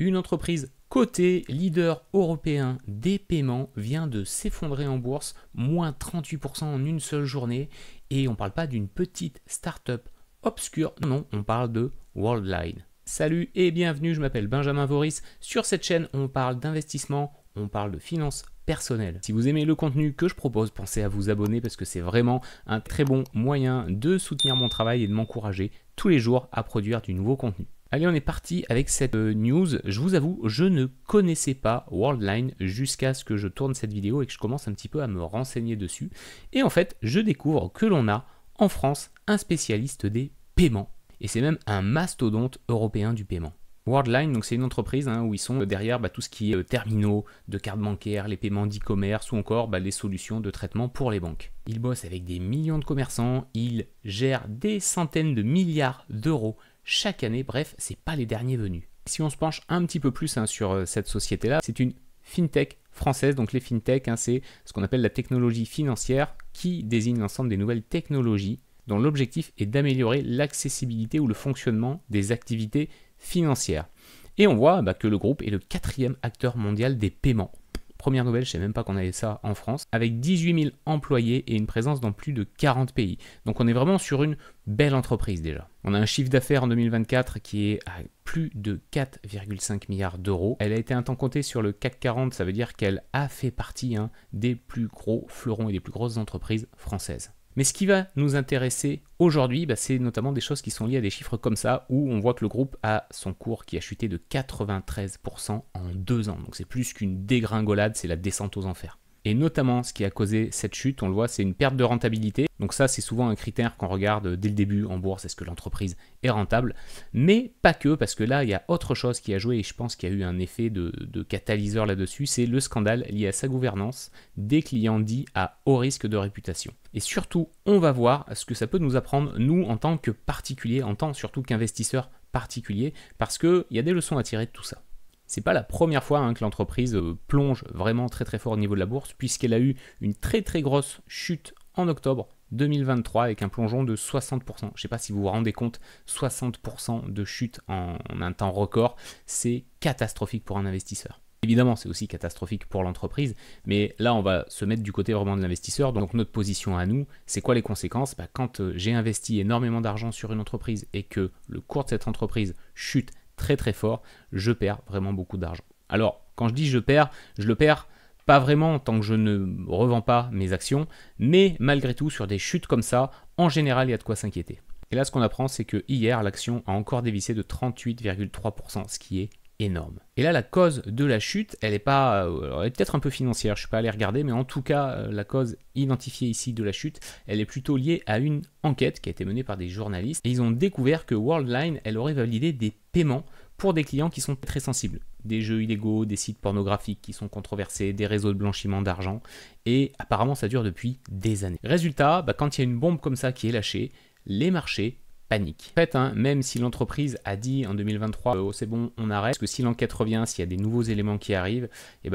Une entreprise cotée, leader européen des paiements, vient de s'effondrer en bourse, moins 38% en une seule journée. Et on ne parle pas d'une petite start-up obscure, non, on parle de Worldline. Salut et bienvenue, je m'appelle Benjamin Voris. Sur cette chaîne, on parle d'investissement, on parle de finances personnelles. Si vous aimez le contenu que je propose, pensez à vous abonner parce que c'est vraiment un très bon moyen de soutenir mon travail et de m'encourager tous les jours à produire du nouveau contenu. Allez, on est parti avec cette news. Je vous avoue, je ne connaissais pas Worldline jusqu'à ce que je tourne cette vidéo et que je commence un petit peu à me renseigner dessus. Et en fait, je découvre que l'on a en France un spécialiste des paiements. Et c'est même un mastodonte européen du paiement. Worldline, donc c'est une entreprise où ils sont derrière tout ce qui est terminaux de cartes bancaires, les paiements d'e-commerce ou encore les solutions de traitement pour les banques. Ils bossent avec des millions de commerçants, ils gèrent des centaines de milliards d'euros chaque année, bref, c'est pas les derniers venus. Si on se penche un petit peu plus sur cette société-là, c'est une fintech française, donc les fintech, c'est ce qu'on appelle la technologie financière qui désigne l'ensemble des nouvelles technologies dont l'objectif est d'améliorer l'accessibilité ou le fonctionnement des activités financières. Et on voit que le groupe est le 4e acteur mondial des paiements. Première nouvelle, je ne savais même pas qu'on avait ça en France, avec 18 000 employés et une présence dans plus de 40 pays. Donc on est vraiment sur une belle entreprise déjà. On a un chiffre d'affaires en 2024 qui est à plus de 4,5 milliards d'euros. Elle a été un temps comptée sur le CAC 40, ça veut dire qu'elle a fait partie des plus gros fleurons et des plus grosses entreprises françaises. Mais ce qui va nous intéresser aujourd'hui, c'est notamment des choses qui sont liées à des chiffres comme ça, où on voit que le groupe a son cours qui a chuté de 93% en 2 ans. Donc c'est plus qu'une dégringolade, c'est la descente aux enfers. Et notamment, ce qui a causé cette chute, on le voit, c'est une perte de rentabilité. Donc ça, c'est souvent un critère qu'on regarde dès le début en bourse, est-ce que l'entreprise est rentable? Mais pas que, parce que là, il y a autre chose qui a joué, et je pense qu'il y a eu un effet de catalyseur là-dessus, c'est le scandale lié à sa gouvernance des clients dits à haut risque de réputation. Et surtout, on va voir ce que ça peut nous apprendre, nous, en tant que particuliers, en tant surtout qu'investisseurs particuliers, parce qu'il y a des leçons à tirer de tout ça. C'est pas la première fois que l'entreprise plonge vraiment très très fort au niveau de la bourse, puisqu'elle a eu une très très grosse chute en octobre 2023 avec un plongeon de 60%. Je ne sais pas si vous vous rendez compte, 60% de chute en un temps record, c'est catastrophique pour un investisseur. Évidemment, c'est aussi catastrophique pour l'entreprise, mais là, on va se mettre du côté vraiment de l'investisseur. Donc, notre position à nous, c'est quoi les conséquences? Quand j'ai investi énormément d'argent sur une entreprise et que le cours de cette entreprise chute très très fort, je perds vraiment beaucoup d'argent. Alors, quand je dis je le perds pas vraiment tant que je ne revends pas mes actions, mais malgré tout, sur des chutes comme ça, en général, il y a de quoi s'inquiéter. Et là, ce qu'on apprend, c'est que hier, l'action a encore dévissé de 38,3%, ce qui est énorme. Et là, la cause de la chute, elle est peut-être un peu financière, je ne suis pas allé regarder, mais en tout cas, la cause identifiée ici de la chute, elle est plutôt liée à une enquête qui a été menée par des journalistes. Et ils ont découvert que Worldline, elle aurait validé des paiements pour des clients qui sont très sensibles. Des jeux illégaux, des sites pornographiques qui sont controversés, des réseaux de blanchiment d'argent. Et apparemment, ça dure depuis des années. Résultat, quand il y a une bombe comme ça qui est lâchée, les marchés panique. En fait, même si l'entreprise a dit en 2023 c'est bon, on arrête, parce que si l'enquête revient, s'il y a des nouveaux éléments qui arrivent,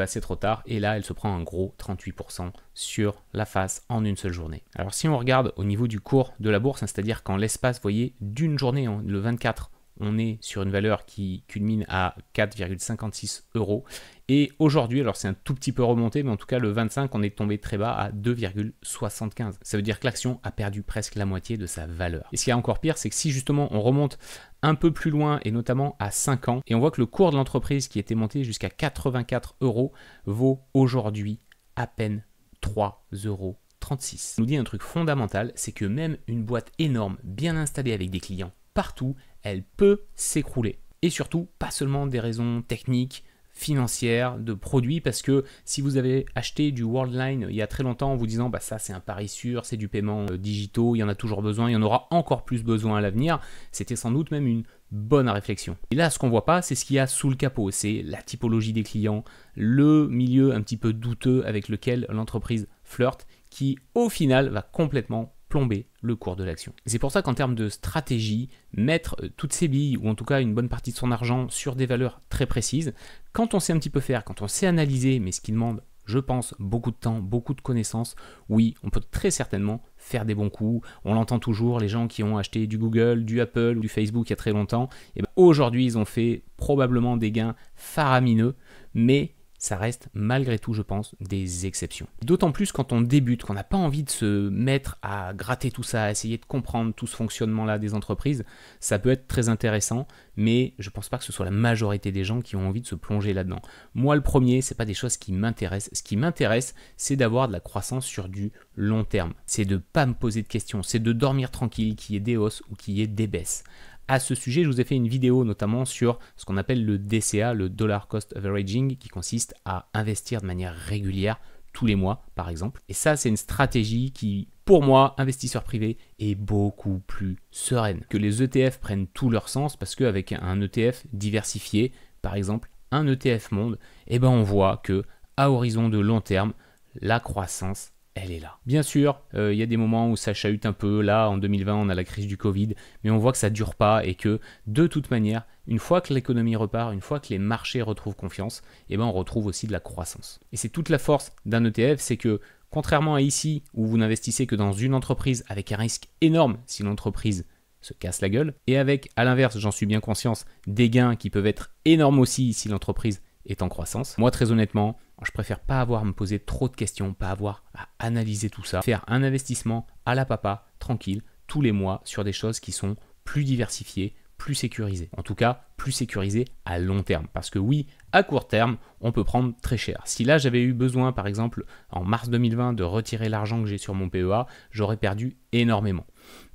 c'est trop tard. Et là, elle se prend un gros 38% sur la face en une seule journée. Alors si on regarde au niveau du cours de la bourse, c'est-à-dire qu'en l'espace, vous voyez, d'une journée, le 24, on est sur une valeur qui culmine à 4,56 euros. Et aujourd'hui, alors c'est un tout petit peu remonté, mais en tout cas le 25, on est tombé très bas à 2,75. Ça veut dire que l'action a perdu presque la moitié de sa valeur. Et ce qui est encore pire, c'est que si justement on remonte un peu plus loin, et notamment à 5 ans, et on voit que le cours de l'entreprise qui était monté jusqu'à 84 euros vaut aujourd'hui à peine 3,36 euros. Ça nous dit un truc fondamental, c'est que même une boîte énorme, bien installée avec des clients partout, elle peut s'écrouler. Et surtout, pas seulement des raisons techniques, financières, de produits, parce que si vous avez acheté du Worldline il y a très longtemps en vous disant ça c'est un pari sûr, c'est du paiement digitaux, il y en a toujours besoin, il y en aura encore plus besoin à l'avenir, c'était sans doute même une bonne réflexion. Et là, ce qu'on voit pas, c'est ce qu'il y a sous le capot, c'est la typologie des clients, le milieu un petit peu douteux avec lequel l'entreprise flirte, qui au final va complètement plomber le cours de l'action. C'est pour ça qu'en termes de stratégie, mettre toutes ses billes, ou en tout cas une bonne partie de son argent sur des valeurs très précises, quand on sait un petit peu faire, quand on sait analyser, mais ce qui demande, je pense, beaucoup de temps, beaucoup de connaissances, oui, on peut très certainement faire des bons coups. On l'entend toujours, les gens qui ont acheté du Google, du Apple, du Facebook il y a très longtemps, et ben aujourd'hui ils ont fait probablement des gains faramineux, mais ça reste malgré tout, je pense, des exceptions. D'autant plus quand on débute, qu'on n'a pas envie de se mettre à gratter tout ça, à essayer de comprendre tout ce fonctionnement-là des entreprises, ça peut être très intéressant, mais je ne pense pas que ce soit la majorité des gens qui ont envie de se plonger là-dedans. Moi, le premier, ce n'est pas des choses qui m'intéressent. Ce qui m'intéresse, c'est d'avoir de la croissance sur du long terme. C'est de ne pas me poser de questions, c'est de dormir tranquille, qu'il y ait des hausses ou qu'il y ait des baisses. À ce sujet, je vous ai fait une vidéo notamment sur ce qu'on appelle le DCA, le Dollar Cost Averaging, qui consiste à investir de manière régulière tous les mois, par exemple. Et ça, c'est une stratégie qui, pour moi, investisseur privé, est beaucoup plus sereine. Que les ETF prennent tout leur sens parce qu'avec un ETF diversifié, par exemple un ETF monde, eh ben on voit que à horizon de long terme, la croissance elle est là. Bien sûr, il y a des moments où ça chahute un peu. Là, en 2020, on a la crise du Covid, mais on voit que ça ne dure pas et que, de toute manière, une fois que l'économie repart, une fois que les marchés retrouvent confiance, eh ben, on retrouve aussi de la croissance. Et c'est toute la force d'un ETF, c'est que, contrairement à ici, où vous n'investissez que dans une entreprise avec un risque énorme si l'entreprise se casse la gueule, et avec, à l'inverse, j'en suis bien conscience, des gains qui peuvent être énormes aussi si l'entreprise est en croissance. Moi, très honnêtement, je préfère pas avoir à me poser trop de questions, pas avoir à analyser tout ça, faire un investissement à la papa, tranquille, tous les mois sur des choses qui sont plus diversifiées, plus sécurisées. En tout cas, plus sécurisées à long terme. Parce que oui, à court terme, on peut prendre très cher. Si là, j'avais eu besoin, par exemple, en mars 2020, de retirer l'argent que j'ai sur mon PEA, j'aurais perdu énormément.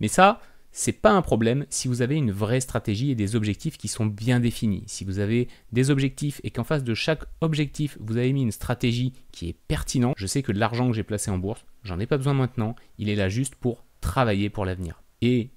Mais ça, c'est pas un problème si vous avez une vraie stratégie et des objectifs qui sont bien définis. Si vous avez des objectifs et qu'en face de chaque objectif, vous avez mis une stratégie qui est pertinente, je sais que l'argent que j'ai placé en bourse, j'en ai pas besoin maintenant, il est là juste pour travailler pour l'avenir. Et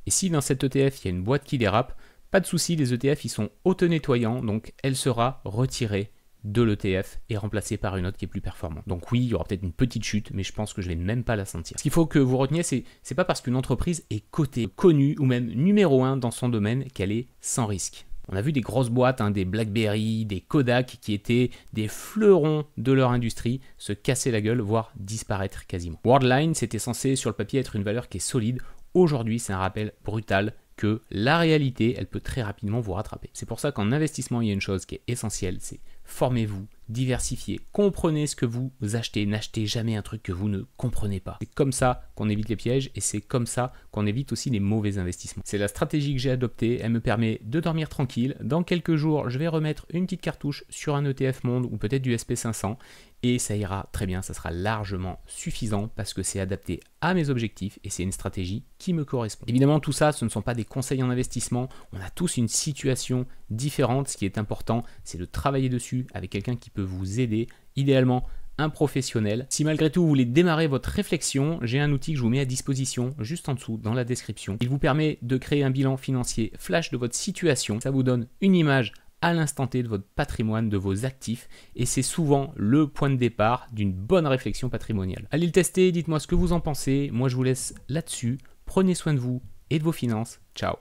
si dans cet ETF, il y a une boîte qui dérape, pas de souci, les ETF, ils sont auto-nettoyants, donc elle sera retirée de l'ETF et remplacée par une autre qui est plus performante. Donc oui, il y aura peut-être une petite chute, mais je pense que je vais même pas la sentir. Ce qu'il faut que vous reteniez, c'est pas parce qu'une entreprise est cotée, connue ou même numéro 1 dans son domaine qu'elle est sans risque. On a vu des grosses boîtes, des BlackBerry, des Kodak, qui étaient des fleurons de leur industrie, se casser la gueule, voire disparaître quasiment. Worldline, c'était censé sur le papier être une valeur qui est solide. Aujourd'hui, c'est un rappel brutal que la réalité, elle peut très rapidement vous rattraper. C'est pour ça qu'en investissement, il y a une chose qui est essentielle, c'est formez-vous, diversifiez, comprenez ce que vous achetez, n'achetez jamais un truc que vous ne comprenez pas. C'est comme ça qu'on évite les pièges et c'est comme ça qu'on évite aussi les mauvais investissements. C'est la stratégie que j'ai adoptée, elle me permet de dormir tranquille. Dans quelques jours, je vais remettre une petite cartouche sur un ETF Monde ou peut-être du SP500 et ça ira très bien, ça sera largement suffisant parce que c'est adapté à mes objectifs et c'est une stratégie qui me correspond. Évidemment, tout ça, ce ne sont pas des conseils en investissement, on a tous une situation différente. Ce qui est important, c'est de travailler dessus avec quelqu'un qui peut vous aider, idéalement un professionnel. Si malgré tout vous voulez démarrer votre réflexion, j'ai un outil que je vous mets à disposition juste en dessous dans la description. Il vous permet de créer un bilan financier flash de votre situation. Ça vous donne une image à l'instant T de votre patrimoine, de vos actifs, et c'est souvent le point de départ d'une bonne réflexion patrimoniale. Allez le tester, dites-moi ce que vous en pensez. Moi je vous laisse là-dessus. Prenez soin de vous et de vos finances. Ciao.